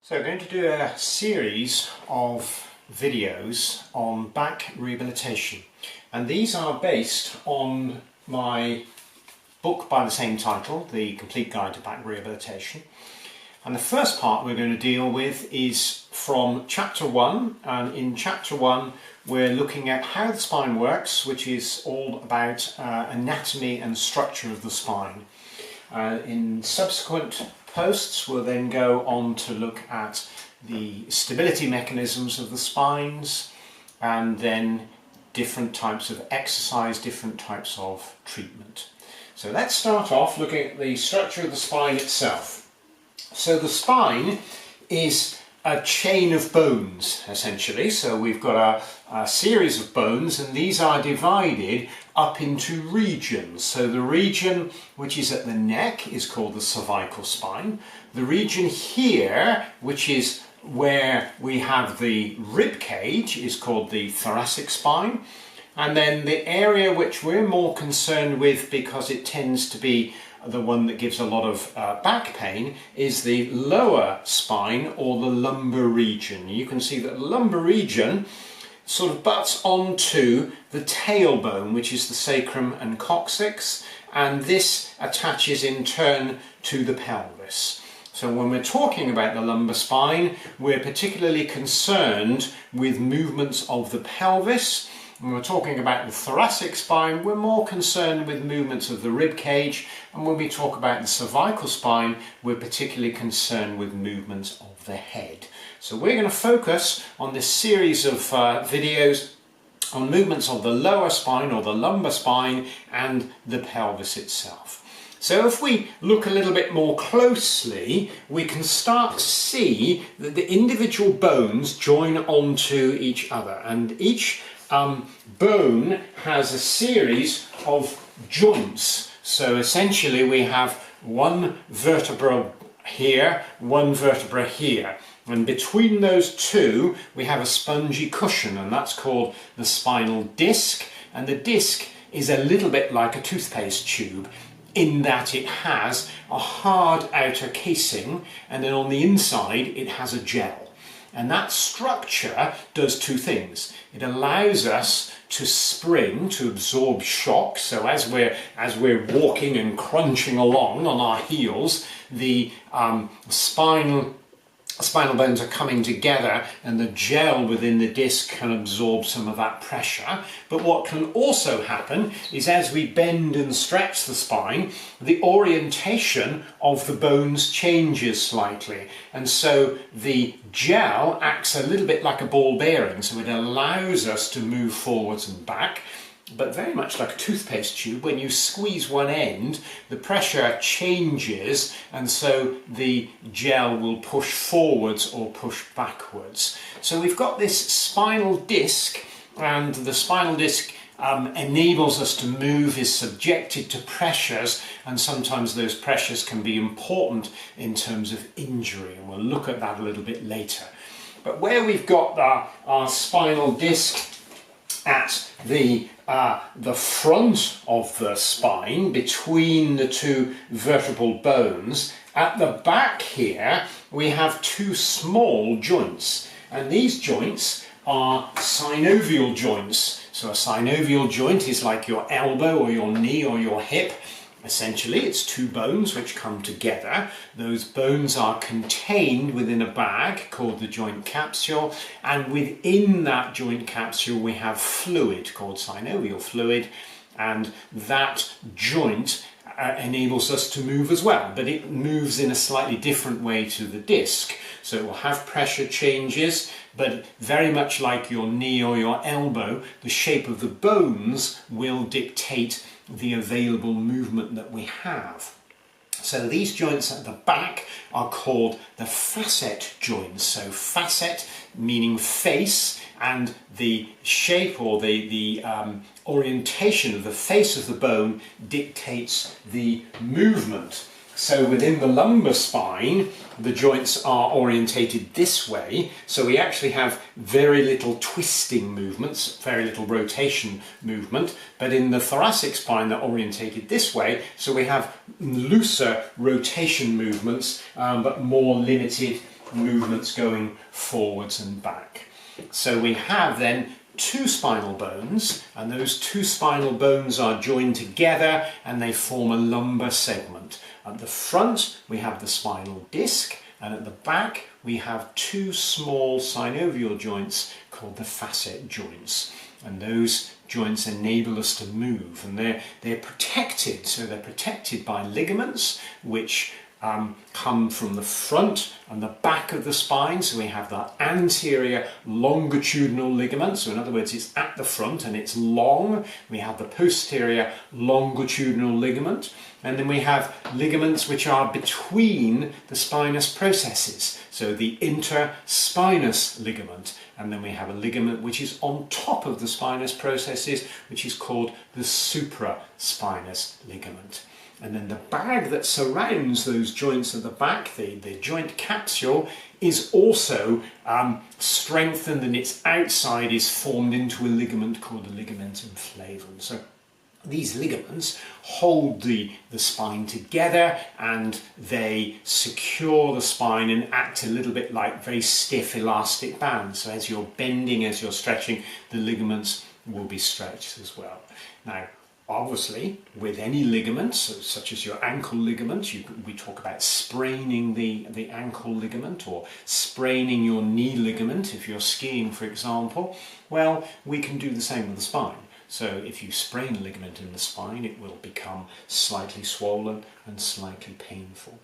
So I'm going to do a series of videos on back rehabilitation, and these are based on my book by the same title, The Complete Guide to Back Rehabilitation. And the first part we're going to deal with is from chapter 1, and in chapter 1 we're looking at how the spine works, which is all about anatomy and structure of the spine. In subsequent posts we'll then go on to look at the stability mechanisms of the spines, and then different types of exercise, different types of treatment. So let's start off looking at the structure of the spine itself. So the spine is a chain of bones, essentially. So we've got a series of bones, and these are divided up into regions. So the region which is at the neck is called the cervical spine. The region here, which is where we have the rib cage, is called the thoracic spine. And then the area which we're more concerned with, because it tends to be the one that gives a lot of back pain, is the lower spine, or the lumbar region. You can see that the lumbar region sort of butts onto the tailbone, which is the sacrum and coccyx, and this attaches in turn to the pelvis. So when we're talking about the lumbar spine, we're particularly concerned with movements of the pelvis. When we're talking about the thoracic spine, we're more concerned with movements of the rib cage, and when we talk about the cervical spine, we're particularly concerned with movements of the head. So we're going to focus on this series of videos on movements of the lower spine, or the lumbar spine, and the pelvis itself. So if we look a little bit more closely, we can start to see that the individual bones join onto each other, and each bone has a series of joints. So essentially we have one vertebra here, one vertebra here, and between those two we have a spongy cushion, and that's called the spinal disc. And the disc is a little bit like a toothpaste tube, in that it has a hard outer casing, and then on the inside it has a gel. And that structure does two things. It allows us to spring, to absorb shock. So as we're walking and crunching along on our heels, the spinal bones are coming together, and the gel within the disc can absorb some of that pressure. But what can also happen is, as we bend and stretch the spine, the orientation of the bones changes slightly, and so the gel acts a little bit like a ball bearing, so it allows us to move forwards and back. But very much like a toothpaste tube, when you squeeze one end, the pressure changes, and so the gel will push forwards or push backwards. So we've got this spinal disc, and the spinal disc enables us to move, is subjected to pressures, and sometimes those pressures can be important in terms of injury, and we'll look at that a little bit later. But where we've got our spinal disc at the front of the spine, between the two vertebral bones, at the back here we have two small joints, and these joints are synovial joints. So a synovial joint is like your elbow or your knee or your hip. Essentially, it's two bones which come together. Those bones are contained within a bag called the joint capsule, and within that joint capsule we have fluid called synovial fluid, and that joint enables us to move as well, but it moves in a slightly different way to the disc. So it will have pressure changes, but very much like your knee or your elbow, the shape of the bones will dictate the available movement that we have. So these joints at the back are called the facet joints. So facet meaning face, and the shape or the orientation of the face of the bone dictates the movement. So within the lumbar spine, the joints are orientated this way, so we actually have very little twisting movements, very little rotation movement, but in the thoracic spine they're orientated this way, so we have looser rotation movements, but more limited movements going forwards and back. So we have then two spinal bones, and those two spinal bones are joined together and they form a lumbar segment. At the front we have the spinal disc, and at the back we have two small synovial joints called the facet joints, and those joints enable us to move, and they're protected. So they're protected by ligaments which come from the front and the back of the spine. So we have the anterior longitudinal ligament, so in other words it's at the front and it's long. We have the posterior longitudinal ligament, and then we have ligaments which are between the spinous processes, so the interspinous ligament, and then we have a ligament which is on top of the spinous processes, which is called the supraspinous ligament. And then the bag that surrounds those joints at the back, the joint capsule, is also strengthened, and its outside is formed into a ligament called the ligamentum flavum. So these ligaments hold the spine together, and they secure the spine and act a little bit like very stiff elastic bands. So as you're bending, as you're stretching, the ligaments will be stretched as well. Now, obviously, with any ligaments, such as your ankle ligament, we talk about spraining the ankle ligament, or spraining your knee ligament if you're skiing, for example. Well, we can do the same with the spine. So if you sprain a ligament in the spine, it will become slightly swollen and slightly painful.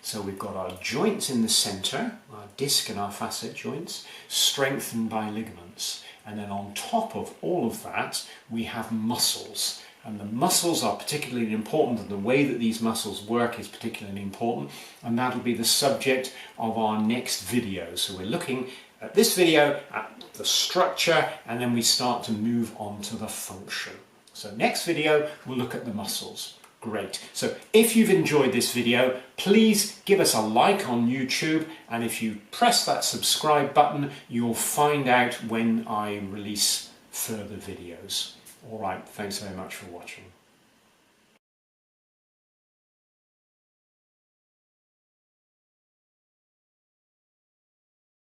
So we've got our joints in the centre, our disc and our facet joints, strengthened by ligaments. And then on top of all of that, we have muscles. And the muscles are particularly important, and the way that these muscles work is particularly important, and that'll be the subject of our next video. So we're looking at this video at the structure, and then we start to move on to the function. So next video we'll look at the muscles. Great. So if you've enjoyed this video, please give us a like on YouTube, and if you press that subscribe button, you'll find out when I release further videos. All right, thanks very much for watching.